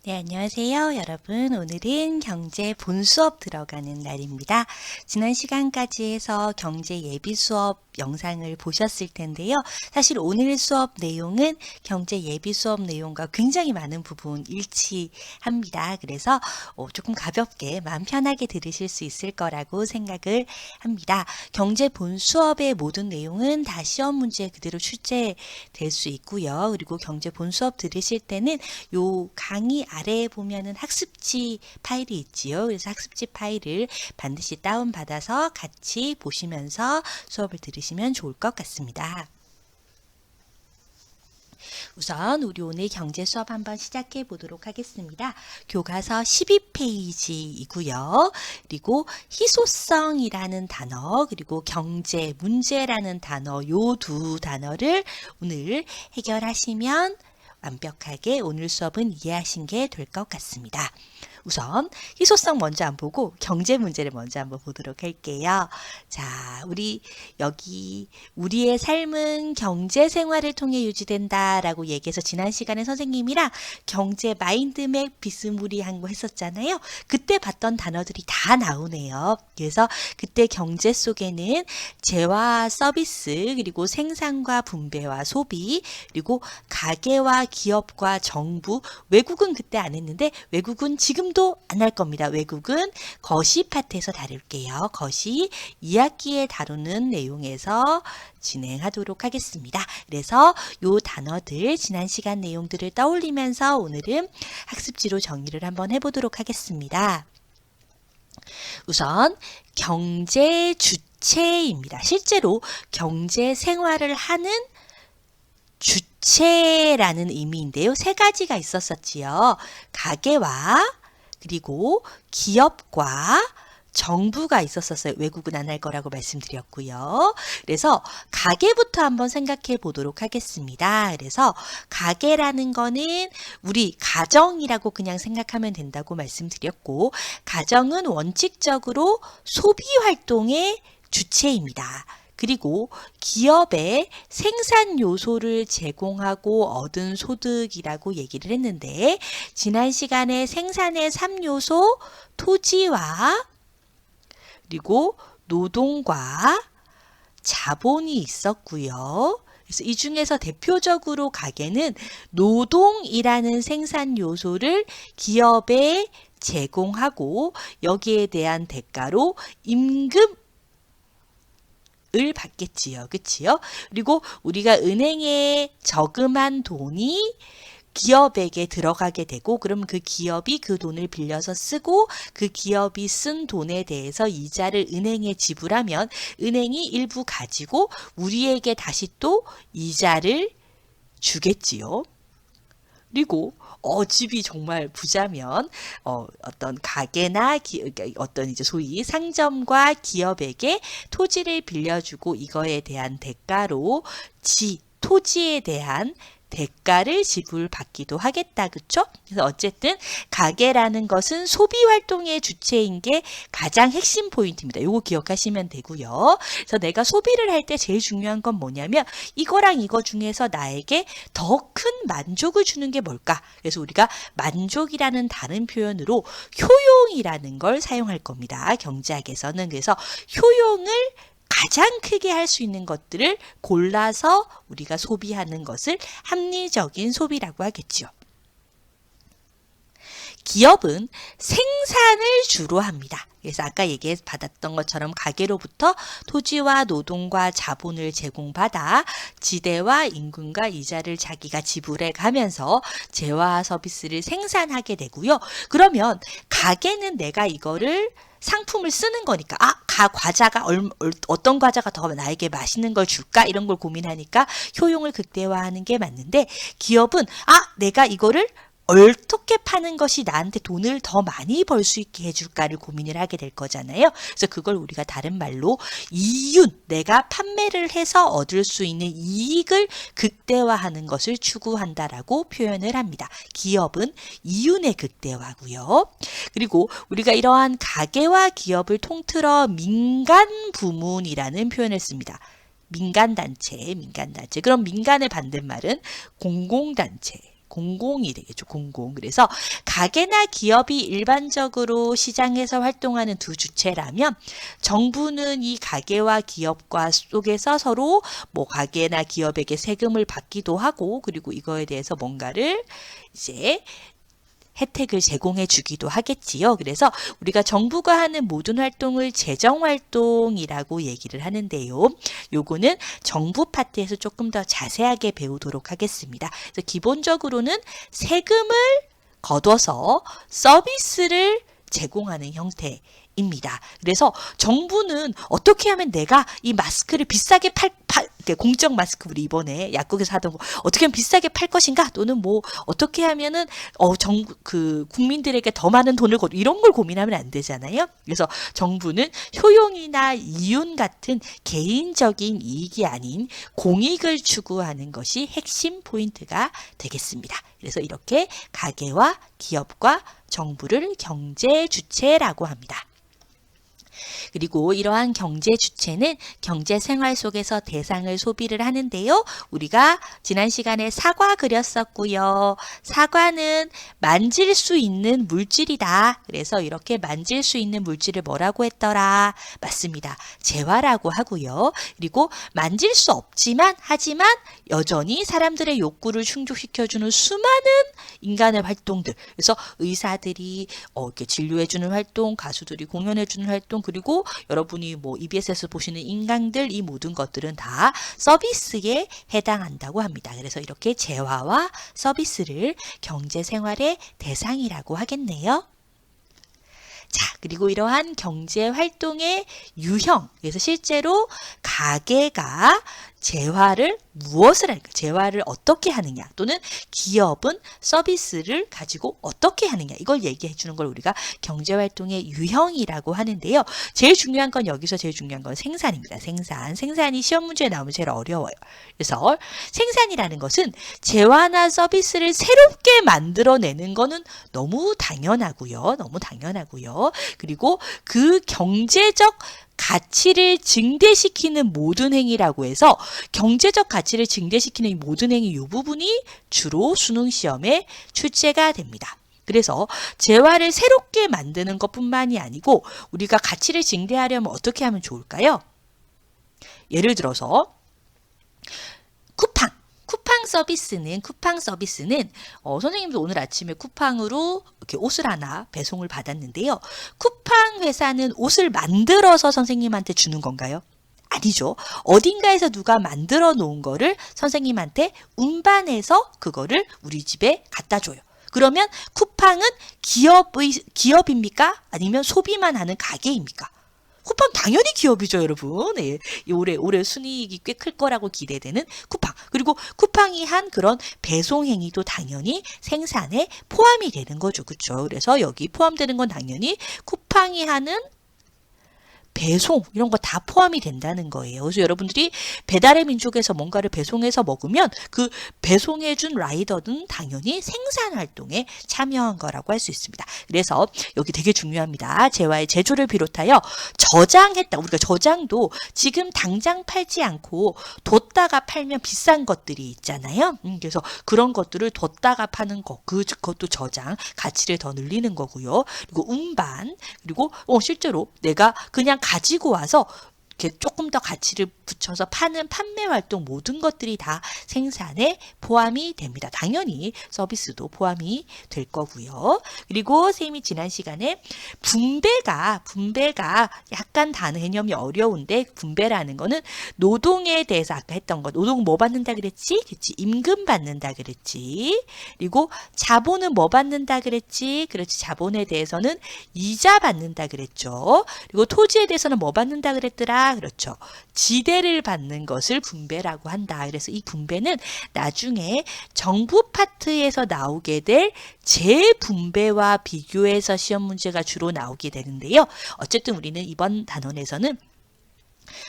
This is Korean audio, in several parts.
네, 안녕하세요. 여러분. 오늘은 경제 본 수업 들어가는 날입니다. 지난 시간까지 해서 경제 예비 수업 영상을 보셨을 텐데요. 사실 오늘 수업 내용은 경제 예비 수업 내용과 굉장히 많은 부분 일치합니다. 그래서 조금 가볍게 마음 편하게 들으실 수 있을 거라고 생각을 합니다. 경제 본 수업의 모든 내용은 다 시험 문제 그대로 출제될 수 있고요. 그리고 경제 본 수업 들으실 때는 요 강의 아래에 보면은 학습지 파일이 있지요. 그래서 학습지 파일을 반드시 다운받아서 같이 보시면서 수업을 들으시면 좋을 것 같습니다. 우선 우리 오늘 경제 수업 한번 시작해 보도록 하겠습니다. 교과서 12페이지이고요. 그리고 희소성이라는 단어, 그리고 경제 문제라는 단어, 요 두 단어를 오늘 해결하시면 완벽하게 오늘 수업은 이해하신 게 될 것 같습니다. 우선 희소성 먼저 안 보고 경제 문제를 먼저 한번 보도록 할게요. 자, 여기 우리의 삶은 경제 생활을 통해 유지된다라고 얘기해서 지난 시간에 선생님이랑 경제 마인드맵 비스무리한 거 했었잖아요. 그때 봤던 단어들이 다 나오네요. 그래서 그때 경제 속에는 재화 서비스, 그리고 생산과 분배와 소비, 그리고 가계와 기업과 정부, 외국은 그때 안 했는데 외국은 지금도 안 할 겁니다. 외국은 거시 파트에서 다룰게요. 거시 2학기에 다루는 내용에서 진행하도록 하겠습니다. 그래서 요 단어들, 지난 시간 내용들을 떠올리면서 오늘은 학습지로 정리를 한번 해보도록 하겠습니다. 우선 경제 주체입니다. 실제로 경제 생활을 하는 주체라는 의미인데요. 세 가지가 있었었지요. 가계와 그리고 기업과 정부가 있었었어요. 외국은 안 할 거라고 말씀드렸고요. 그래서 가계부터 한번 생각해 보도록 하겠습니다. 그래서 가계라는 거는 우리 가정이라고 그냥 생각하면 된다고 말씀드렸고, 가정은 원칙적으로 소비 활동의 주체입니다. 그리고 기업의 생산 요소를 제공하고 얻은 소득이라고 얘기를 했는데, 지난 시간에 생산의 3요소 토지와 그리고 노동과 자본이 있었고요. 그래서 이 중에서 대표적으로 가계는 노동이라는 생산 요소를 기업에 제공하고 여기에 대한 대가로 임금 을 받겠지요. 그치요? 그리고 우리가 은행에 저금한 돈이 기업에게 들어가게 되고, 그럼 그 기업이 그 돈을 빌려서 쓰고, 그 기업이 쓴 돈에 대해서 이자를 은행에 지불하면 은행이 일부 가지고 우리에게 다시 또 이자를 주겠지요. 그리고 집이 정말 부자면 어떤 가게나 어떤 이제 소위 상점과 기업에게 토지를 빌려주고 이거에 대한 대가로 토지에 대한 대가를 지불받기도 하겠다. 그쵸? 그래서 어쨌든 가계라는 것은 소비 활동의 주체인 게 가장 핵심 포인트입니다. 요거 기억하시면 되고요. 그래서 내가 소비를 할 때 제일 중요한 건 뭐냐면 이거랑 이거 중에서 나에게 더 큰 만족을 주는 게 뭘까? 그래서 우리가 만족이라는 다른 표현으로 효용이라는 걸 사용할 겁니다. 경제학에서는. 그래서 효용을 가장 크게 할 수 있는 것들을 골라서 우리가 소비하는 것을 합리적인 소비라고 하겠죠. 기업은 생산을 주로 합니다. 그래서 아까 받았던 것처럼 가계로부터 토지와 노동과 자본을 제공받아 지대와 임금과 이자를 자기가 지불해 가면서 재화 서비스를 생산하게 되고요. 그러면 가계는 내가 이거를 상품을 쓰는 거니까 과자가 어떤 과자가 더 나에게 맛있는 걸 줄까 이런 걸 고민하니까 효용을 극대화하는 게 맞는데, 기업은 내가 이거를 어떻게 파는 것이 나한테 돈을 더 많이 벌 수 있게 해줄까를 고민을 하게 될 거잖아요. 그래서 그걸 우리가 다른 말로 이윤, 내가 판매를 해서 얻을 수 있는 이익을 극대화하는 것을 추구한다라고 표현을 합니다. 기업은 이윤의 극대화고요. 그리고 우리가 이러한 가계와 기업을 통틀어 민간 부문이라는 표현을 씁니다. 민간단체. 그럼 민간의 반대말은 공공단체. 공공이 되겠죠. 공공. 그래서 가게나 기업이 일반적으로 시장에서 활동하는 두 주체라면 정부는 이 가게와 기업과 속에서 서로 뭐 가게나 기업에게 세금을 받기도 하고 그리고 이거에 대해서 뭔가를 이제 혜택을 제공해 주기도 하겠지요. 그래서 우리가 정부가 하는 모든 활동을 재정활동이라고 얘기를 하는데요. 요거는 정부 파트에서 조금 더 자세하게 배우도록 하겠습니다. 그래서 기본적으로는 세금을 걷어서 서비스를 제공하는 형태입니다. 그래서 정부는 어떻게 하면 내가 이 마스크를 비싸게 공적 마스크 우리 이번에 약국에서 하던 거 어떻게 하면 비싸게 팔 것인가 또는 뭐 어떻게 하면은 국민들에게 더 많은 돈을 이런 걸 고민하면 안 되잖아요. 그래서 정부는 효용이나 이윤 같은 개인적인 이익이 아닌 공익을 추구하는 것이 핵심 포인트가 되겠습니다. 그래서 이렇게 가게와 기업과 정부를 경제 주체라고 합니다. 그리고 이러한 경제 주체는 경제 생활 속에서 대상을 소비를 하는데요. 우리가 지난 시간에 사과 그렸었고요. 사과는 만질 수 있는 물질이다. 그래서 이렇게 만질 수 있는 물질을 뭐라고 했더라? 맞습니다. 재화라고 하고요. 그리고 만질 수 없지만 하지만 여전히 사람들의 욕구를 충족시켜주는 수많은 인간의 활동들. 그래서 의사들이 이렇게 진료해주는 활동, 가수들이 공연해주는 활동, 그리고 여러분이 뭐 EBS에서 보시는 인강들 이 모든 것들은 다 서비스에 해당한다고 합니다. 그래서 이렇게 재화와 서비스를 경제 생활의 대상이라고 하겠네요. 자, 그리고 이러한 경제 활동의 유형. 그래서 실제로 가게가 재화를 무엇을 할까? 재화를 어떻게 하느냐 또는 기업은 서비스를 가지고 어떻게 하느냐 이걸 얘기해 주는 걸 우리가 경제활동의 유형이라고 하는데요. 제일 중요한 건 생산입니다. 생산이 시험 문제에 나오면 제일 어려워요. 그래서 생산이라는 것은 재화나 서비스를 새롭게 만들어내는 거는 너무 당연하고요. 그리고 그 경제적 가치를 증대시키는 모든 행위라고 해서 경제적 가치를 증대시키는 이 모든 행위 이 부분이 주로 수능 시험에 출제가 됩니다. 그래서 재화를 새롭게 만드는 것뿐만이 아니고 우리가 가치를 증대하려면 어떻게 하면 좋을까요? 예를 들어서 쿠팡 서비스는 선생님도 오늘 아침에 쿠팡으로 이렇게 옷을 하나 배송을 받았는데요. 쿠팡 회사는 옷을 만들어서 선생님한테 주는 건가요? 아니죠. 어딘가에서 누가 만들어 놓은 거를 선생님한테 운반해서 그거를 우리 집에 갖다 줘요. 그러면 쿠팡은 기업입니까? 아니면 소비만 하는 가게입니까? 쿠팡 당연히 기업이죠, 여러분. 예, 올해 순이익이 꽤 클 거라고 기대되는 쿠팡. 그리고 쿠팡이 한 그런 배송 행위도 당연히 생산에 포함이 되는 거죠. 그렇죠? 그래서 여기 포함되는 건 당연히 쿠팡이 하는 배송 이런 거 다 포함이 된다는 거예요. 그래서 여러분들이 배달의 민족에서 뭔가를 배송해서 먹으면 그 배송해준 라이더는 당연히 생산 활동에 참여한 거라고 할 수 있습니다. 그래서 여기 되게 중요합니다. 재화의 제조를 비롯하여 저장했다. 우리가 저장도 지금 당장 팔지 않고 뒀다가 팔면 비싼 것들이 있잖아요. 그래서 그런 것들을 뒀다가 파는 거, 그것도 저장, 가치를 더 늘리는 거고요. 그리고 운반, 그리고 실제로 내가 그냥 가지고 와서 이렇게 조금 더 가치를 붙여서 파는 판매 활동 모든 것들이 다 생산에 포함이 됩니다. 당연히 서비스도 포함이 될 거고요. 그리고 선생님이 지난 시간에 분배가 약간 단어 개념이 어려운데 분배라는 거는 노동에 대해서 아까 했던 거 노동 뭐 받는다 그랬지? 그렇지. 임금 받는다 그랬지. 그리고 자본은 뭐 받는다 그랬지? 그렇지. 자본에 대해서는 이자 받는다 그랬죠. 그리고 토지에 대해서는 뭐 받는다 그랬더라? 그렇죠. 지대를 받는 것을 분배라고 한다. 그래서 이 분배는 나중에 정부 파트에서 나오게 될 재분배와 비교해서 시험 문제가 주로 나오게 되는데요. 어쨌든 우리는 이번 단원에서는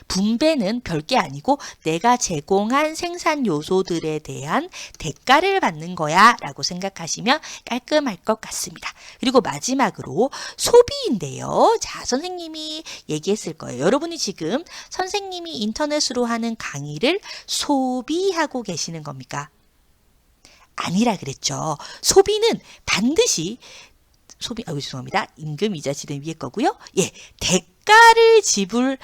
분배는 별게 아니고 내가 제공한 생산 요소들에 대한 대가를 받는 거야 라고 생각하시면 깔끔할 것 같습니다. 그리고 마지막으로 소비인데요. 자, 선생님이 얘기했을 거예요. 여러분이 지금 선생님이 인터넷으로 하는 강의를 소비하고 계시는 겁니까? 아니라 그랬죠. 소비는 반드시 죄송합니다. 임금 이자 지등 위에 거고요. 예, 대가를 지불해야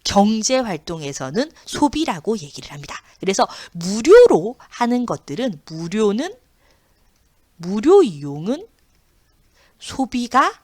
경제 활동에서는 소비라고 얘기를 합니다. 그래서 무료로 하는 것들은 무료 이용은 소비가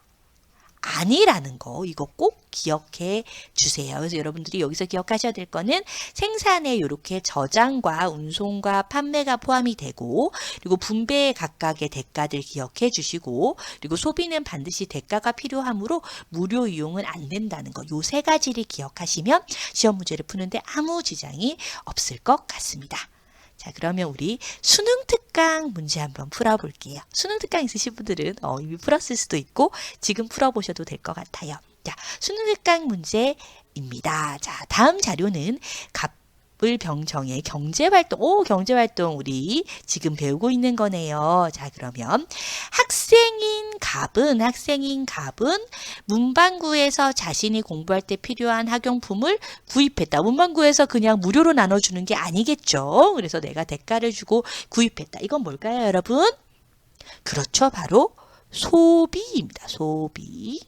아니라는 거, 이거 꼭 기억해 주세요. 그래서 여러분들이 여기서 기억하셔야 될 거는 생산에 이렇게 저장과 운송과 판매가 포함이 되고, 그리고 분배의 각각의 대가들 기억해 주시고, 그리고 소비는 반드시 대가가 필요하므로 무료 이용은 안 된다는 거, 요 세 가지를 기억하시면 시험 문제를 푸는데 아무 지장이 없을 것 같습니다. 자, 그러면 우리 수능 특강 문제 한번 풀어볼게요. 수능 특강 있으신 분들은 이미 풀었을 수도 있고 지금 풀어보셔도 될 것 같아요. 자, 수능 특강 문제입니다. 자, 다음 자료는 갑을병정의 경제활동, 경제활동 우리 지금 배우고 있는 거네요. 자, 그러면 학생인 갑은 문방구에서 자신이 공부할 때 필요한 학용품을 구입했다. 문방구에서 그냥 무료로 나눠주는 게 아니겠죠. 그래서 내가 대가를 주고 구입했다. 이건 뭘까요, 여러분? 그렇죠. 바로 소비입니다. 소비.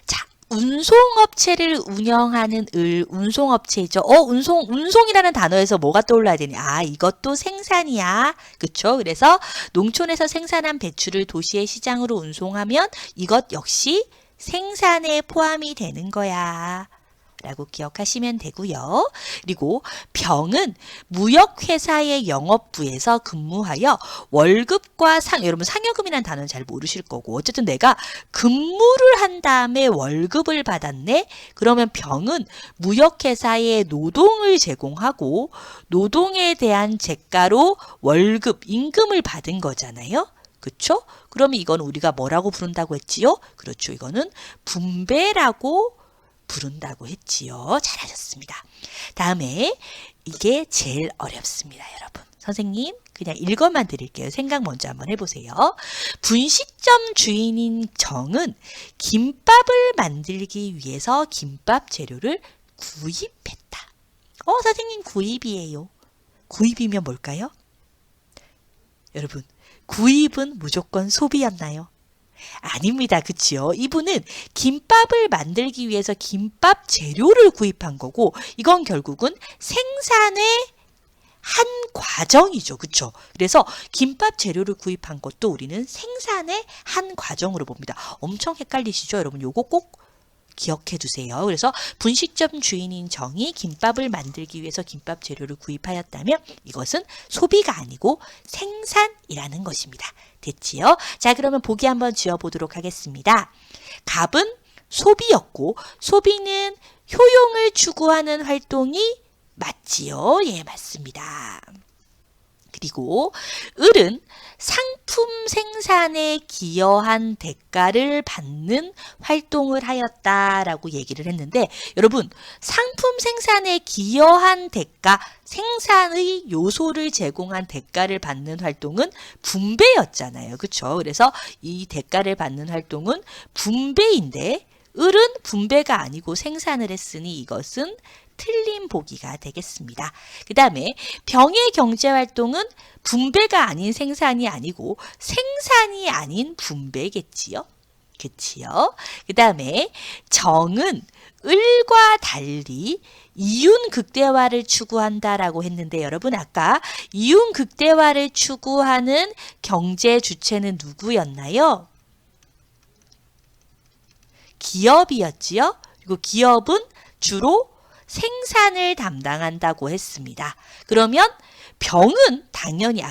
자, 운송업체를 운영하는 운송업체죠. 운송이라는 단어에서 뭐가 떠올라야 되냐? 아, 이것도 생산이야. 그쵸? 그래서 농촌에서 생산한 배추를 도시의 시장으로 운송하면 이것 역시 생산에 포함이 되는 거야. 라고 기억하시면 되고요. 그리고 병은 무역회사의 영업부에서 근무하여 월급과 여러분 상여금이라는 단어는 잘 모르실 거고, 어쨌든 내가 근무를 한 다음에 월급을 받았네? 그러면 병은 무역회사에 노동을 제공하고 노동에 대한 재가로 임금을 받은 거잖아요. 그쵸? 그러면 이건 우리가 뭐라고 부른다고 했지요? 그렇죠. 이거는 분배라고 부른다고 했지요. 잘하셨습니다. 다음에 이게 제일 어렵습니다, 여러분. 선생님 그냥 읽어만 드릴게요. 생각 먼저 한번 해보세요. 분식점 주인인 정은 김밥을 만들기 위해서 김밥 재료를 구입했다. 선생님 구입이에요. 구입이면 뭘까요? 여러분, 구입은 무조건 소비였나요? 아닙니다. 그치요? 이분은 김밥을 만들기 위해서 김밥 재료를 구입한 거고, 이건 결국은 생산의 한 과정이죠. 그쵸? 그래서 김밥 재료를 구입한 것도 우리는 생산의 한 과정으로 봅니다. 엄청 헷갈리시죠? 여러분, 요거 꼭 기억해 두세요. 그래서 분식점 주인인 정이 김밥을 만들기 위해서 김밥 재료를 구입하였다면 이것은 소비가 아니고 생산이라는 것입니다. 됐지요? 자, 그러면 보기 한번 지어보도록 하겠습니다. 갑은 소비였고 소비는 효용을 추구하는 활동이 맞지요? 예, 맞습니다. 그리고 을은 상품 생산에 기여한 대가를 받는 활동을 하였다라고 얘기를 했는데, 여러분, 상품 생산에 기여한 대가, 생산의 요소를 제공한 대가를 받는 활동은 분배였잖아요. 그렇죠? 그래서 이 대가를 받는 활동은 분배인데 을은 분배가 아니고 생산을 했으니 이것은 틀린 보기가 되겠습니다. 그 다음에 병의 경제활동은 분배가 아닌 생산이 아니고 생산이 아닌 분배겠지요. 그치요? 그 다음에 정은 을과 달리 이윤 극대화를 추구한다라고 했는데, 여러분 아까 이윤 극대화를 추구하는 경제 주체는 누구였나요? 기업이었지요. 그리고 기업은 주로 생산을 담당한다고 했습니다. 그러면 병은 당연히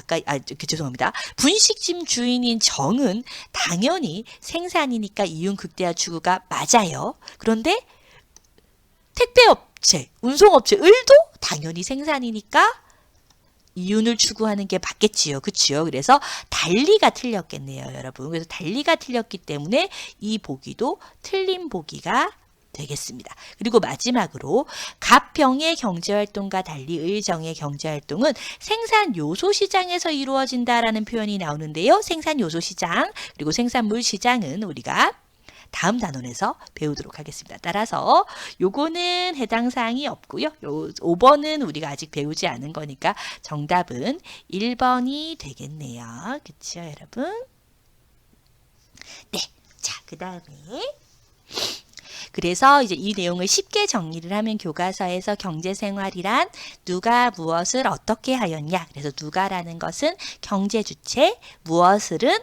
죄송합니다. 분식집 주인인 정은 당연히 생산이니까 이윤 극대화 추구가 맞아요. 그런데 택배업체, 운송업체, 을도 당연히 생산이니까 이윤을 추구하는 게 맞겠지요. 그치요? 그래서 달리가 틀렸겠네요, 여러분. 그래서 달리가 틀렸기 때문에 이 보기도 틀린 보기가 되겠습니다. 그리고 마지막으로 갑병의 경제활동과 달리 을정의 경제활동은 생산 요소 시장에서 이루어진다라는 표현이 나오는데요. 생산 요소 시장 그리고 생산물 시장은 우리가 다음 단원에서 배우도록 하겠습니다. 따라서 요거는 해당 사항이 없고요. 요 5번은 우리가 아직 배우지 않은 거니까 정답은 1번이 되겠네요. 그렇죠, 여러분? 네. 자, 그다음에 그래서 이제 이 내용을 쉽게 정리를 하면 교과서에서 경제생활이란 누가 무엇을 어떻게 하였냐. 그래서 누가라는 것은 경제주체, 무엇을은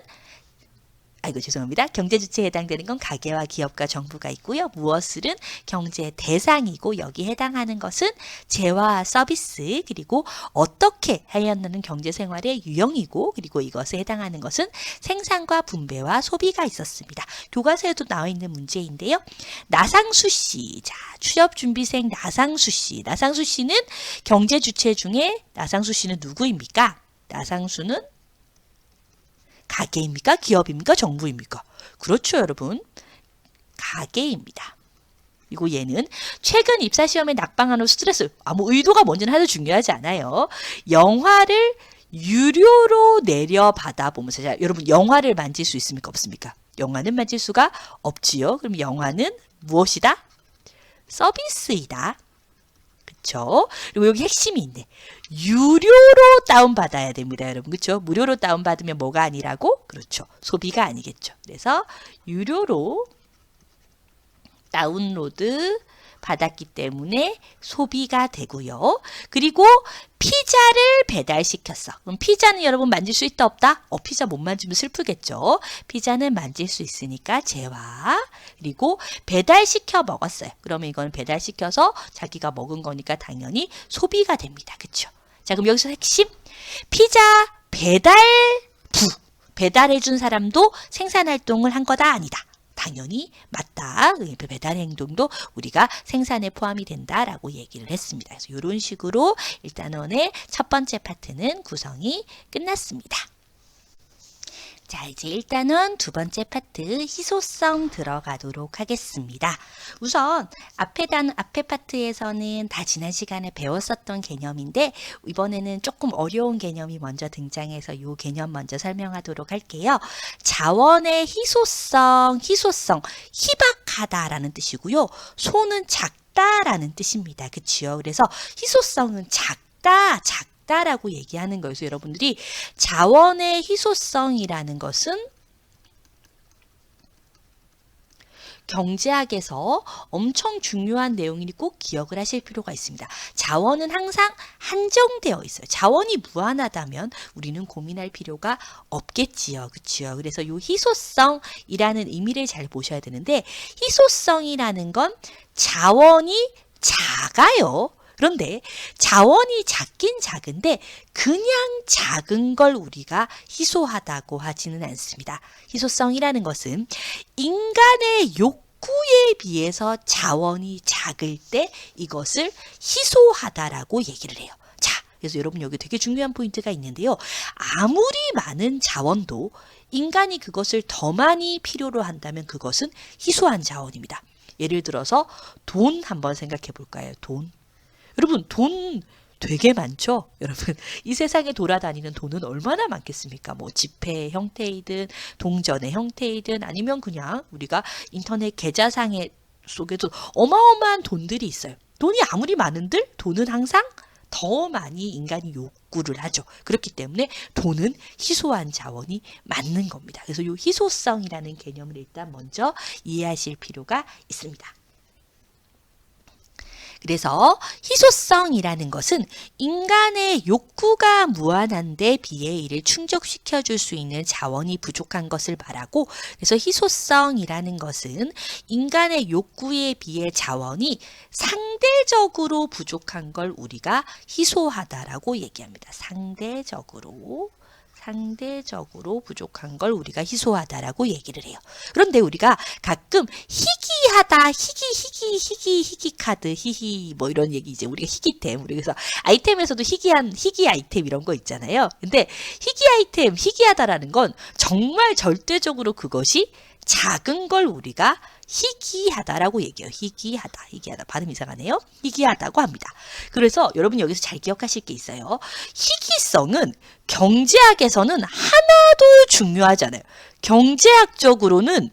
죄송합니다. 경제주체에 해당되는 건 가계와 기업과 정부가 있고요. 무엇을은 경제 대상이고 여기에 해당하는 것은 재화와 서비스 그리고 어떻게 하였는 경제생활의 유형이고 그리고 이것에 해당하는 것은 생산과 분배와 소비가 있었습니다. 교과서에도 나와 있는 문제인데요. 나상수 씨, 자 취업준비생 나상수 씨. 나상수 씨는 경제주체 중에 나상수 씨는 누구입니까? 나상수는 가계입니까? 기업입니까? 정부입니까? 그렇죠, 여러분. 가계입니다. 그리고 얘는 최근 입사시험에 낙방한 후 스트레스, 의도가 뭔지는 하나도 중요하지 않아요. 영화를 유료로 내려받아 보면서, 자, 여러분 영화를 만질 수 있습니까? 없습니까? 영화는 만질 수가 없지요. 그럼 영화는 무엇이다? 서비스이다. 그렇죠? 그리고 여기 핵심이 있네. 유료로 다운받아야 됩니다, 여러분. 그렇죠? 무료로 다운받으면 뭐가 아니라고? 그렇죠. 소비가 아니겠죠. 그래서 유료로 다운로드 받았기 때문에 소비가 되고요. 그리고 피자를 배달시켰어. 그럼 피자는 여러분 만질 수 있다 없다? 피자 못 만지면 슬프겠죠. 피자는 만질 수 있으니까 재화. 그리고 배달시켜 먹었어요. 그러면 이거는 배달시켜서 자기가 먹은 거니까 당연히 소비가 됩니다. 그렇죠? 자, 그럼 여기서 핵심. 피자 배달부. 배달해준 사람도 생산활동을 한 거다 아니다. 당연히 맞다. 배달 행동도 우리가 생산에 포함이 된다라고 얘기를 했습니다. 그래서 이런 식으로 일단원의 첫 번째 파트는 구성이 끝났습니다. 자, 이제 일단은 두 번째 파트 희소성 들어가도록 하겠습니다. 우선 앞에 파트에서는 다 지난 시간에 배웠었던 개념인데 이번에는 조금 어려운 개념이 먼저 등장해서 이 개념 먼저 설명하도록 할게요. 자원의 희소성, 희박하다라는 뜻이고요. 소는 작다라는 뜻입니다. 그치요? 그래서 희소성은 작다라고 얘기하는 거예요. 여러분들이 자원의 희소성이라는 것은 경제학에서 엄청 중요한 내용이니 꼭 기억을 하실 필요가 있습니다. 자원은 항상 한정되어 있어요. 자원이 무한하다면 우리는 고민할 필요가 없겠지요. 그치요? 그래서 이 희소성이라는 의미를 잘 보셔야 되는데 희소성이라는 건 자원이 작아요. 그런데 자원이 작긴 작은데 그냥 작은 걸 우리가 희소하다고 하지는 않습니다. 희소성이라는 것은 인간의 욕구에 비해서 자원이 작을 때 이것을 희소하다라고 얘기를 해요. 자, 그래서 여러분 여기 되게 중요한 포인트가 있는데요. 아무리 많은 자원도 인간이 그것을 더 많이 필요로 한다면 그것은 희소한 자원입니다. 예를 들어서 돈 한번 생각해 볼까요? 돈. 여러분 돈 되게 많죠? 여러분 이 세상에 돌아다니는 돈은 얼마나 많겠습니까? 뭐 지폐 형태이든 동전의 형태이든 아니면 그냥 우리가 인터넷 계좌상에 속에도 어마어마한 돈들이 있어요. 돈이 아무리 많은들 돈은 항상 더 많이 인간이 욕구를 하죠. 그렇기 때문에 돈은 희소한 자원이 맞는 겁니다. 그래서 이 희소성이라는 개념을 일단 먼저 이해하실 필요가 있습니다. 그래서 희소성이라는 것은 인간의 욕구가 무한한데 비해 이를 충족시켜 줄 수 있는 자원이 부족한 것을 말하고, 그래서 희소성이라는 것은 인간의 욕구에 비해 자원이 상대적으로 부족한 걸 우리가 희소하다라고 얘기합니다. 상대적으로 부족한 걸 우리가 희소하다라고 얘기를 해요. 그런데 우리가 가끔 희귀하다, 희귀 카드, 뭐 이런 얘기 이제 우리가 희귀템, 그래서 아이템에서도 희귀 아이템 이런 거 있잖아요. 근데 희귀 아이템, 희귀하다라는 건 정말 절대적으로 그것이 작은 걸 우리가 희귀하다라고 얘기해요. 희귀하다. 발음 이상하네요. 희귀하다고 합니다. 그래서 여러분 여기서 잘 기억하실 게 있어요. 희귀성은 경제학에서는 하나도 중요하지 않아요. 경제학적으로는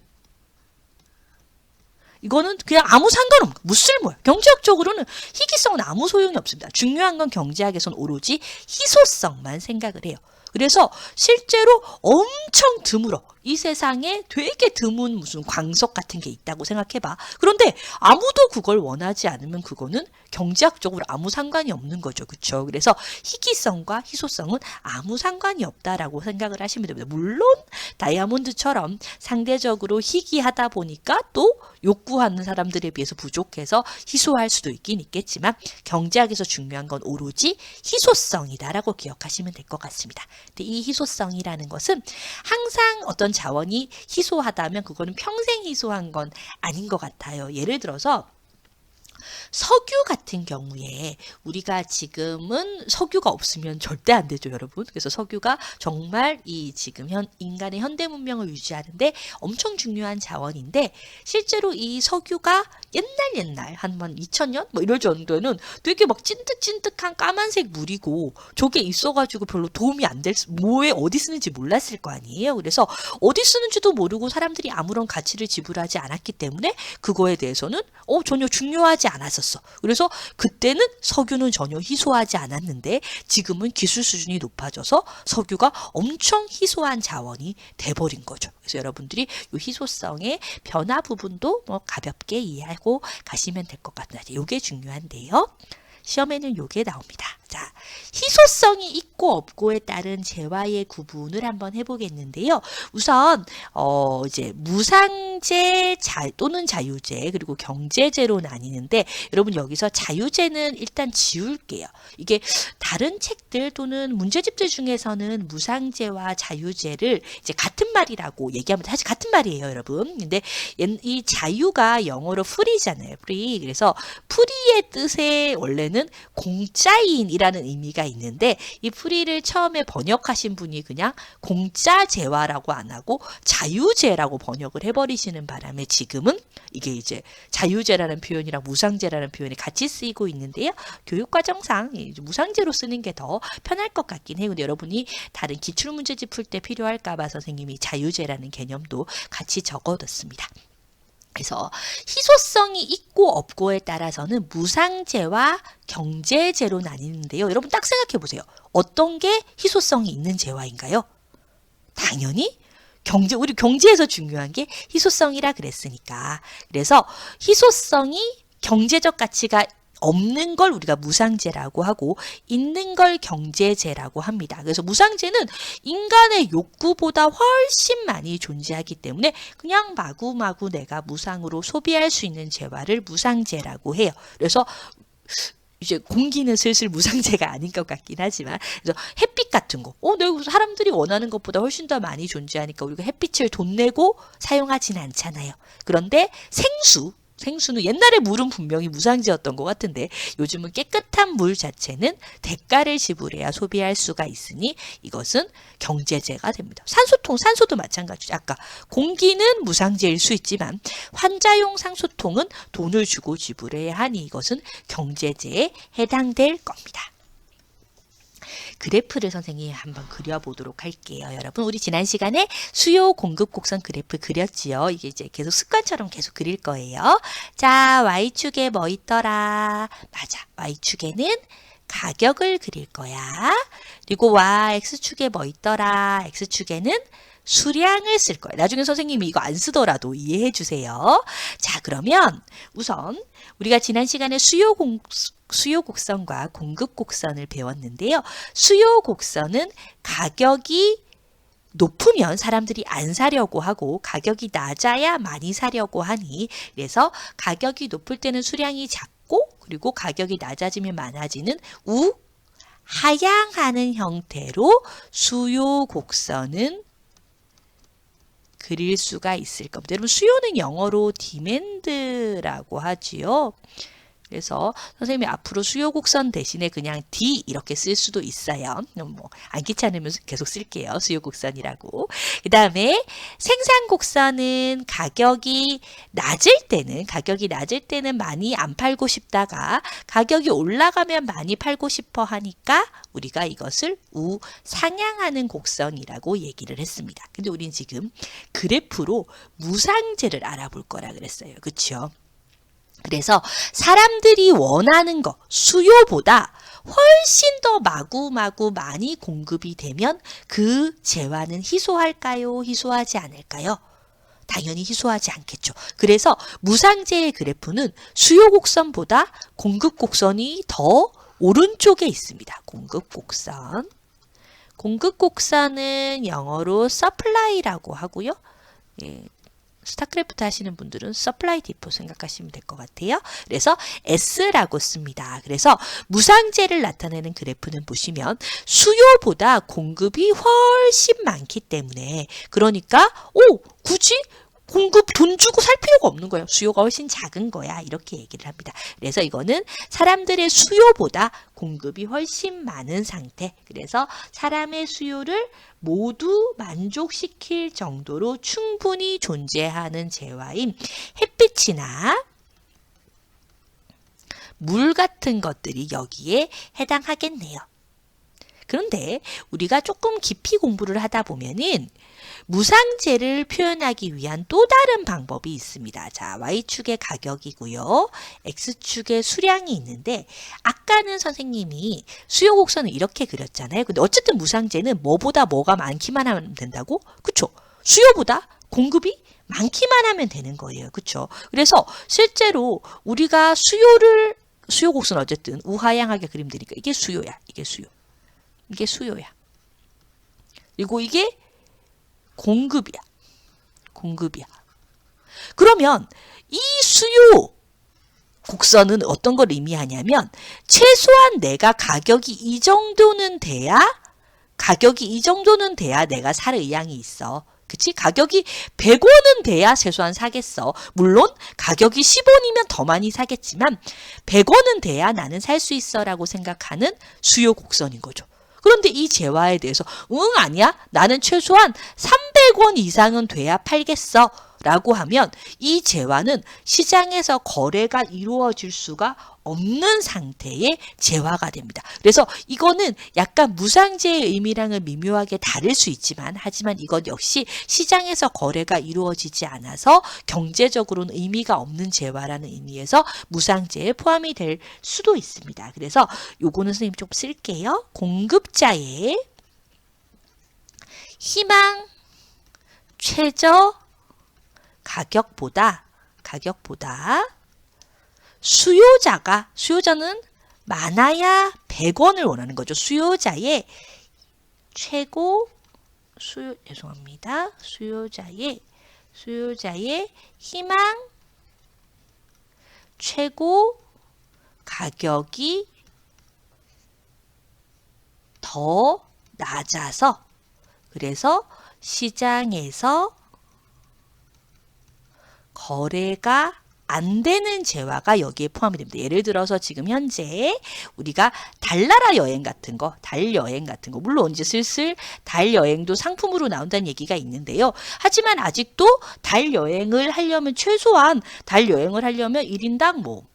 이거는 그냥 아무 상관없는 거, 무쓸모야. 경제학적으로는 희귀성은 아무 소용이 없습니다. 중요한 건 경제학에선 오로지 희소성만 생각을 해요. 그래서 실제로 엄청 드물어. 이 세상에 되게 드문 무슨 광석 같은 게 있다고 생각해봐. 그런데 아무도 그걸 원하지 않으면 그거는 경제학적으로 아무 상관이 없는 거죠. 그렇죠? 그래서 희귀성과 희소성은 아무 상관이 없다라고 생각을 하시면 됩니다. 물론 다이아몬드처럼 상대적으로 희귀하다 보니까 또 욕구하는 사람들에 비해서 부족해서 희소할 수도 있긴 있겠지만 경제학에서 중요한 건 오로지 희소성이다라고 기억하시면 될 것 같습니다. 근데 이 희소성이라는 것은 항상 어떤 자원이 희소하다면 그거는 평생 희소한 건 아닌 것 같아요. 예를 들어서 석유 같은 경우에 우리가 지금은 석유가 없으면 절대 안 되죠, 여러분. 그래서 석유가 정말 이 지금 인간의 현대 문명을 유지하는데 엄청 중요한 자원인데 실제로 이 석유가 옛날 한 2000년 뭐 이럴 정도에는 되게 막 찐득찐득한 까만색 물이고 저게 있어가지고 별로 도움이 안 될 뭐에 어디 쓰는지 몰랐을 거 아니에요. 그래서 어디 쓰는지도 모르고 사람들이 아무런 가치를 지불하지 않았기 때문에 그거에 대해서는 전혀 중요하지 않았었어. 그래서 그때는 석유는 전혀 희소하지 않았는데 지금은 기술 수준이 높아져서 석유가 엄청 희소한 자원이 돼버린 거죠. 그래서 여러분들이 이 희소성의 변화 부분도 뭐 가볍게 이해하고 가시면 될 것 같아요. 이게 중요한데요. 시험에는 요게 나옵니다. 자, 희소성이 있고 없고에 따른 재화의 구분을 한번 해보겠는데요. 우선 이제 무상재 또는 자유재 그리고 경제재로 나뉘는데 여러분 여기서 자유재는 일단 지울게요. 이게 다른 책들 또는 문제집들 중에서는 무상재와 자유재를 이제 같은 말이라고 얘기합니다. 사실 같은 말이에요, 여러분. 근데 이 자유가 영어로 free잖아요. free. 그래서 free의 뜻에 원래는 공짜인이라는 의미가 있는데 이 프리를 처음에 번역하신 분이 그냥 공짜 재화라고 안 하고 자유재라고 번역을 해버리시는 바람에 지금은 이게 이제 자유재라는 표현이랑 무상재라는 표현이 같이 쓰이고 있는데요. 교육과정상 무상재로 쓰는 게 더 편할 것 같긴 해요. 근데 여러분이 다른 기출문제집 풀 때 필요할까 봐 선생님이 자유재라는 개념도 같이 적어뒀습니다. 그래서 희소성이 있고 없고에 따라서는 무상재와 경제재로 나뉘는데요. 여러분 딱 생각해 보세요. 어떤 게 희소성이 있는 재화인가요? 당연히 우리 경제에서 중요한 게 희소성이라 그랬으니까. 그래서 희소성이 경제적 가치가 없는 걸 우리가 무상재라고 하고 있는 걸 경제재라고 합니다. 그래서 무상재는 인간의 욕구보다 훨씬 많이 존재하기 때문에 그냥 마구마구 내가 무상으로 소비할 수 있는 재화를 무상재라고 해요. 그래서 이제 공기는 슬슬 무상재가 아닌 것 같긴 하지만 그래서 햇빛 같은 거 내가 사람들이 원하는 것보다 훨씬 더 많이 존재하니까 우리가 햇빛을 돈 내고 사용하지는 않잖아요. 그런데 생수는 옛날에 물은 분명히 무상재였던 것 같은데 요즘은 깨끗한 물 자체는 대가를 지불해야 소비할 수가 있으니 이것은 경제재가 됩니다. 산소도 마찬가지죠. 아까 공기는 무상재일 수 있지만 환자용 산소통은 돈을 주고 지불해야 하니 이것은 경제재에 해당될 겁니다. 그래프를 선생님이 한번 그려보도록 할게요. 여러분 우리 지난 시간에 수요 공급 곡선 그래프 그렸지요. 이게 이제 계속 습관처럼 계속 그릴 거예요. 자, Y축에 뭐 있더라? 맞아. Y축에는 가격을 그릴 거야. 그리고 X축에 뭐 있더라? X축에는 수량을 쓸 거예요. 나중에 선생님이 이거 안 쓰더라도 이해해 주세요. 자, 그러면 우선 우리가 지난 시간에 수요 곡선과 공급 곡선을 배웠는데요. 수요 곡선은 가격이 높으면 사람들이 안 사려고 하고 가격이 낮아야 많이 사려고 하니 그래서 가격이 높을 때는 수량이 작고 그리고 가격이 낮아지면 많아지는 하향하는 형태로 수요 곡선은 그릴 수가 있을 겁니다. 여러분 수요는 영어로 demand라고 하지요. 그래서 선생님이 앞으로 수요 곡선 대신에 그냥 D 이렇게 쓸 수도 있어요. 뭐 안 귀찮으면 계속 쓸게요. 수요 곡선이라고. 그 다음에 생산 곡선은 가격이 낮을 때는 많이 안 팔고 싶다가 가격이 올라가면 많이 팔고 싶어 하니까 우리가 이것을 우상향하는 곡선이라고 얘기를 했습니다. 근데 우린 지금 그래프로 무상재를 알아볼 거라 그랬어요. 그렇죠? 그래서 사람들이 원하는 거, 수요보다 훨씬 더 마구마구 많이 공급이 되면 그 재화는 희소할까요? 희소하지 않을까요? 당연히 희소하지 않겠죠. 그래서 무상재의 그래프는 수요 곡선보다 공급 곡선이 더 오른쪽에 있습니다. 공급 곡선. 공급 곡선은 영어로 supply라고 하고요. 예. 스타크래프트 하시는 분들은 서플라이 디포 생각하시면 될 것 같아요. 그래서 S라고 씁니다. 그래서 무상재를 나타내는 그래프는 보시면 수요보다 공급이 훨씬 많기 때문에 그러니까 굳이 공급 돈 주고 살 필요가 없는 거예요. 수요가 훨씬 작은 거야. 이렇게 얘기를 합니다. 그래서 이거는 사람들의 수요보다 공급이 훨씬 많은 상태. 그래서 사람의 수요를 모두 만족시킬 정도로 충분히 존재하는 재화인 햇빛이나 물 같은 것들이 여기에 해당하겠네요. 그런데 우리가 조금 깊이 공부를 하다 보면은 무상재를 표현하기 위한 또 다른 방법이 있습니다. 자, Y축의 가격이고요. X축의 수량이 있는데 아까는 선생님이 수요 곡선을 이렇게 그렸잖아요. 근데 어쨌든 무상재는 뭐보다 뭐가 많기만 하면 된다고? 그쵸? 수요보다 공급이 많기만 하면 되는 거예요. 그쵸? 그래서 실제로 우리가 수요 곡선 어쨌든 우하향하게 그림되니까 이게 수요야. 이게 수요. 이게 수요야. 그리고 이게 공급이야. 공급이야. 그러면 이 수요 곡선은 어떤 걸 의미하냐면 최소한 내가 가격이 이 정도는 돼야 내가 살 의향이 있어. 그치? 가격이 100원은 돼야 최소한 사겠어. 물론 가격이 10원이면 더 많이 사겠지만 100원은 돼야 나는 살 수 있어 라고 생각하는 수요 곡선인 거죠. 그런데 이 재화에 대해서 아니야. 나는 최소한 300원 이상은 돼야 팔겠어. 라고 하면 이 재화는 시장에서 거래가 이루어질 수가 없는 상태의 재화가 됩니다. 그래서 이거는 약간 무상재의 의미랑은 미묘하게 다를 수 있지만 하지만 이것 역시 시장에서 거래가 이루어지지 않아서 경제적으로는 의미가 없는 재화라는 의미에서 무상재에 포함이 될 수도 있습니다. 그래서 요거는 선생님 좀 쓸게요. 공급자의 희망 최저 가격보다 수요자는 많아야 100원을 원하는 거죠. 수요자의 수요자의 희망 최고 가격이 더 낮아서 그래서 시장에서 거래가 안 되는 재화가 여기에 포함이 됩니다. 예를 들어서 지금 현재 우리가 달나라 여행 같은 거, 달 여행 같은 거, 물론 이제 슬슬 달 여행도 상품으로 나온다는 얘기가 있는데요. 하지만 아직도 달 여행을 하려면 최소한 달 여행을 하려면 1인당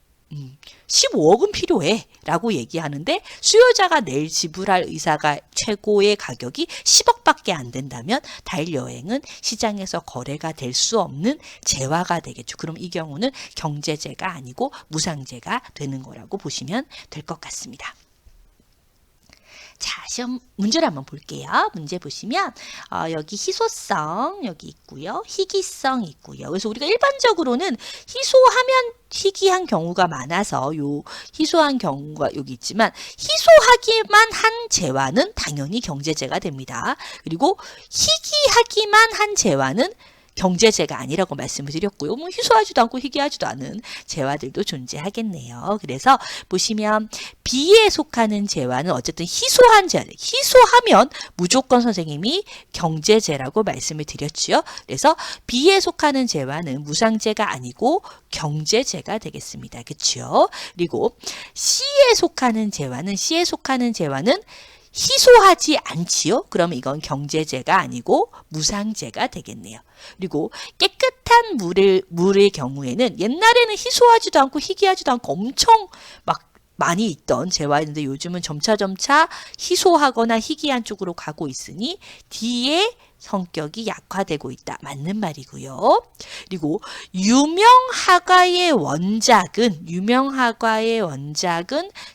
15억은 필요해 라고 얘기하는데 수요자가 내일 지불할 의사가 최고의 가격이 10억밖에 안 된다면 달 여행은 시장에서 거래가 될 수 없는 재화가 되겠죠. 그럼 이 경우는 경제재가 아니고 무상재가 되는 거라고 보시면 될 것 같습니다. 자, 시험 문제를 한번 볼게요. 문제 보시면 여기 희소성 여기 있고요. 희귀성 있고요. 그래서 우리가 일반적으로는 희소하면 희귀한 경우가 많아서 요 희소한 경우가 여기 있지만 희소하기만 한 재화는 당연히 경제재가 됩니다. 그리고 희귀하기만 한 재화는 경제재가 아니라고 말씀을 드렸고요. 뭐 희소하지도 않고 희귀하지도 않은 재화들도 존재하겠네요. 그래서 보시면 B에 속하는 재화는 어쨌든 희소한 재화, 희소하면 무조건 선생님이 경제재라고 말씀을 드렸죠. 그래서 B에 속하는 재화는 무상재가 아니고 경제재가 되겠습니다. 그렇죠? 그리고 C에 속하는 재화는 희소하지 않지요? 그러면 이건 경제재가 아니고 무상재가 되겠네요. 그리고 깨끗한 물의 경우에는 옛날에는 희소하지도 않고 희귀하지도 않고 엄청 막 많이 있던 재화였는데 요즘은 점차 희소하거나 희귀한 쪽으로 가고 있으니 D의 성격이 약화되고 있다. 맞는 말이고요. 그리고 유명하가의 원작은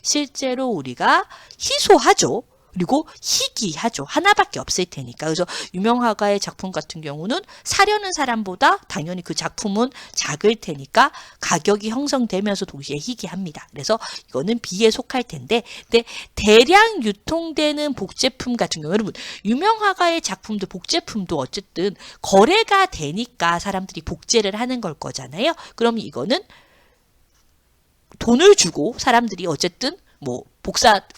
실제로 우리가 희소하죠. 그리고 희귀하죠. 하나밖에 없을 테니까. 그래서 유명화가의 작품 같은 경우는 사려는 사람보다 당연히 그 작품은 작을 테니까 가격이 형성되면서 동시에 희귀합니다. 그래서 이거는 B에 속할 텐데, 근데 대량 유통되는 복제품 같은 경우, 여러분 유명화가의 작품도 복제품도 어쨌든 거래가 되니까 사람들이 복제를 하는 걸 거잖아요. 그럼 이거는 돈을 주고 사람들이 어쨌든 뭐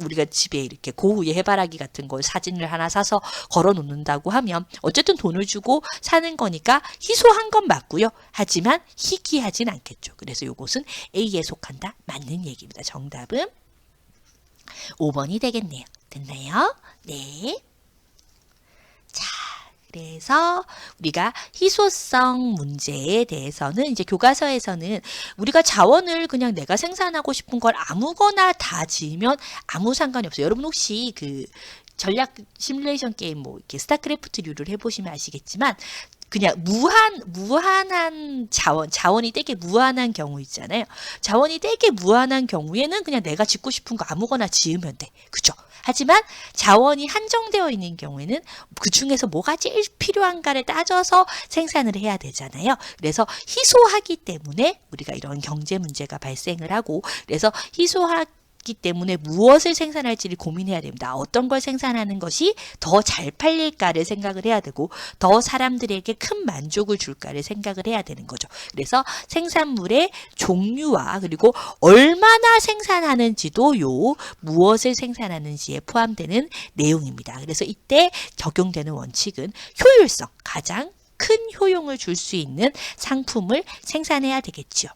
우리가 집에 이렇게 고흐의 해바라기 같은 걸 사진을 하나 사서 걸어 놓는다고 하면 어쨌든 돈을 주고 사는 거니까 희소한 건 맞고요. 하지만 희귀하진 않겠죠. 그래서 이것은 A에 속한다. 맞는 얘기입니다. 정답은 5번이 되겠네요. 됐나요? 네. 자, 그래서 우리가 희소성 문제에 대해서는 이제 교과서에서는 우리가 자원을 그냥 내가 생산하고 싶은 걸 아무거나 다 지으면 아무 상관이 없어요. 여러분 혹시 그 전략 시뮬레이션 게임 뭐 이렇게 스타크래프트류를 해보시면 아시겠지만 그냥 무한한 자원이 되게 무한한 경우 있잖아요. 자원이 되게 무한한 경우에는 그냥 내가 짓고 싶은 거 아무거나 지으면 돼. 그죠? 하지만 자원이 한정되어 있는 경우에는 그 중에서 뭐가 제일 필요한가를 따져서 생산을 해야 되잖아요. 그래서 희소하기 때문에 우리가 이런 경제 문제가 발생을 하고, 그래서 희소하기 때문에 무엇을 생산할지를 고민해야 됩니다. 어떤 걸 생산하는 것이 더 잘 팔릴까를 생각을 해야 되고 더 사람들에게 큰 만족을 줄까를 생각을 해야 되는 거죠. 그래서 생산물의 종류와 그리고 얼마나 생산하는지도 무엇을 생산하는지에 포함되는 내용입니다. 그래서 이때 적용되는 원칙은 효율성, 가장 큰 효용을 줄 수 있는 상품을 생산해야 되겠죠.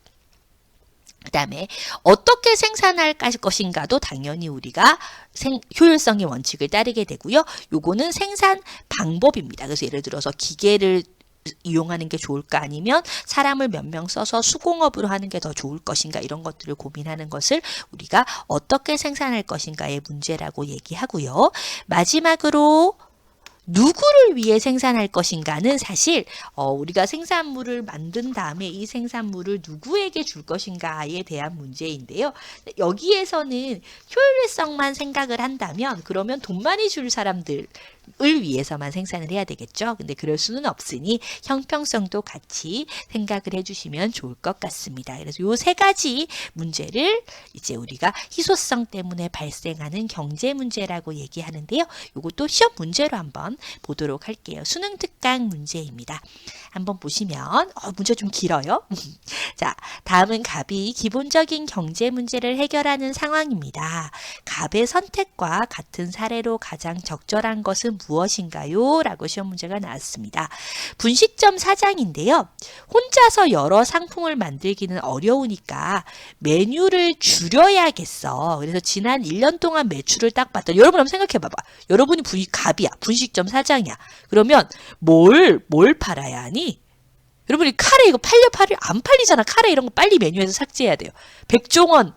그 다음에 어떻게 생산할 것인가도 당연히 우리가 효율성의 원칙을 따르게 되고요. 요거는 생산 방법입니다. 그래서 예를 들어서 기계를 이용하는 게 좋을까 아니면 사람을 몇 명 써서 수공업으로 하는 게 더 좋을 것인가 이런 것들을 고민하는 것을 우리가 어떻게 생산할 것인가의 문제라고 얘기하고요. 마지막으로 누구를 위해 생산할 것인가는 사실 우리가 생산물을 만든 다음에 이 생산물을 누구에게 줄 것인가에 대한 문제인데요. 여기에서는 효율성만 생각을 한다면 그러면 돈 많이 줄 사람들을 위해서만 생산을 해야 되겠죠. 근데 그럴 수는 없으니 형평성도 같이 생각을 해주시면 좋을 것 같습니다. 그래서 요 세 가지 문제를 이제 우리가 희소성 때문에 발생하는 경제 문제라고 얘기하는데요. 이것도 시험 문제로 한번 보도록 할게요. 수능 특강 문제입니다. 한번 보시면 문제 좀 길어요. 자, 다음은 갑이 기본적인 경제 문제를 해결하는 상황입니다. 갑의 선택과 같은 사례로 가장 적절한 것은 무엇인가요? 라고 시험 문제가 나왔습니다. 분식점 사장인데요. 혼자서 여러 상품을 만들기는 어려우니까 메뉴를 줄여야겠어. 그래서 지난 1년 동안 매출을 딱 봤더니 여러분 한번 생각해 봐봐. 여러분이 갑이야. 분식점 사장이야. 그러면 뭘 팔아야 하니? 여러분이 카레 이거 안 팔리잖아. 카레 이런 거 빨리 메뉴에서 삭제해야 돼요. 백종원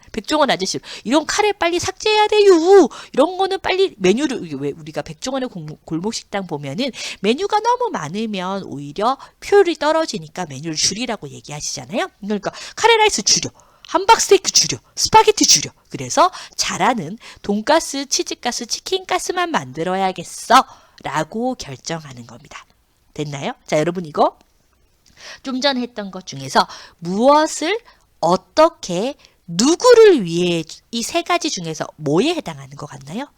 아저씨 이런 카레 빨리 삭제해야 돼요. 이런 거는 빨리 메뉴를, 왜 우리가 백종원의 골목식당 보면은 메뉴가 너무 많으면 오히려 효율이 떨어지니까 메뉴를 줄이라고 얘기하시잖아요. 그러니까 카레 라이스 줄여. 함박스테이크 줄여, 스파게티 줄여. 그래서 잘하는 돈가스, 치즈가스, 치킨가스만 만들어야겠어 라고 결정하는 겁니다. 됐나요? 자, 여러분 이거 좀 전 했던 것 중에서 무엇을 어떻게 누구를 위해 이 세 가지 중에서 뭐에 해당하는 것 같나요?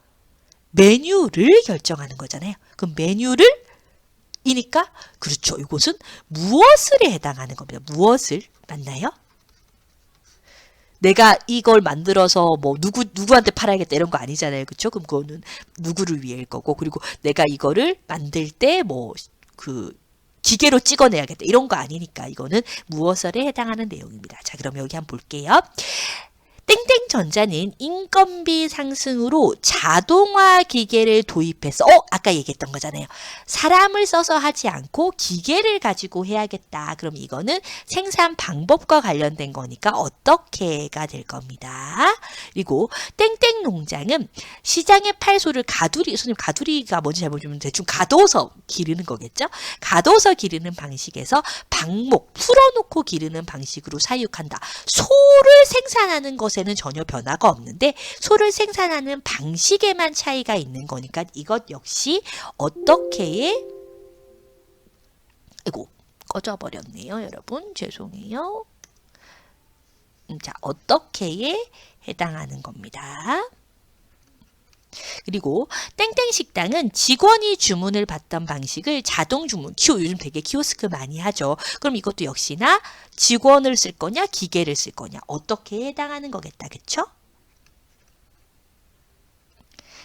메뉴를 결정하는 거잖아요. 그럼 메뉴를 이니까 그렇죠. 이것은 무엇을에 해당하는 겁니다. 무엇을 맞나요? 내가 이걸 만들어서 뭐 누구한테 팔아야겠다 이런 거 아니잖아요. 그렇죠? 그럼 그거는 누구를 위해일 거고 그리고 내가 이거를 만들 때 뭐 기계로 찍어내야겠다 이런 거 아니니까 이거는 무엇을에 해당하는 내용입니다. 자, 그럼 여기 한번 볼게요. 땡땡전자는 인건비 상승으로 자동화 기계를 도입해서 아까 얘기했던 거잖아요. 사람을 써서 하지 않고 기계를 가지고 해야겠다. 그럼 이거는 생산 방법과 관련된 거니까 어떻게가 될 겁니다. 그리고 땡땡 농장은 시장에 팔 소를 선생님 가두리가 뭔지 잘 모르면 대충 가둬서 기르는 거겠죠? 가둬서 기르는 방식에서 방목 풀어놓고 기르는 방식으로 사육한다. 소를 생산하는 것에는 전혀 변화가 없는데 소를 생산하는 방식에만 차이가 있는 거니까 이것 역시 어떻게에 아이고 꺼져버렸네요. 여러분 죄송해요. 자, 어떻게에 해당하는 겁니다. 그리고 땡땡 식당은 직원이 주문을 받던 방식을 자동 주문, 요즘 되게 키오스크 많이 하죠. 그럼 이것도 역시나 직원을 쓸 거냐, 기계를 쓸 거냐, 어떻게 해당하는 거겠다. 그쵸?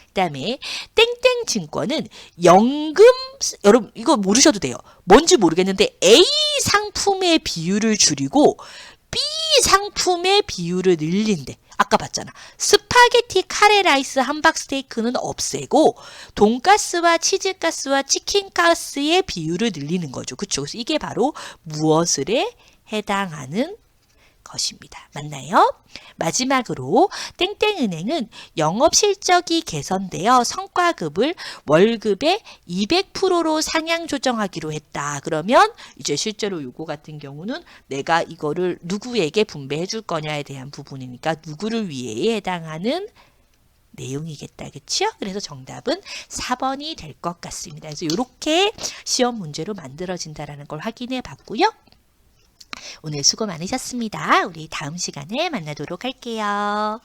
그 다음에 땡땡 증권은 연금, 여러분 이거 모르셔도 돼요. 뭔지 모르겠는데 A 상품의 비율을 줄이고 B 상품의 비율을 늘린대. 아까 봤잖아. 스파게티 카레 라이스 함박 스테이크는 없애고 돈가스와 치즈가스와 치킨가스의 비율을 늘리는 거죠. 그쵸? 그래서 이게 바로 무엇을에 해당하는 것입니다. 맞나요? 마지막으로 땡땡은행은 영업 실적이 개선되어 성과급을 월급의 200%로 상향 조정하기로 했다. 그러면 이제 실제로 요거 같은 경우는 내가 이거를 누구에게 분배해 줄 거냐에 대한 부분이니까 누구를 위해에 해당하는 내용이겠다. 그쵸? 그래서 정답은 4번이 될 것 같습니다. 그래서 이렇게 시험 문제로 만들어진다는 걸 확인해 봤고요. 오늘 수고 많으셨습니다. 우리 다음 시간에 만나도록 할게요.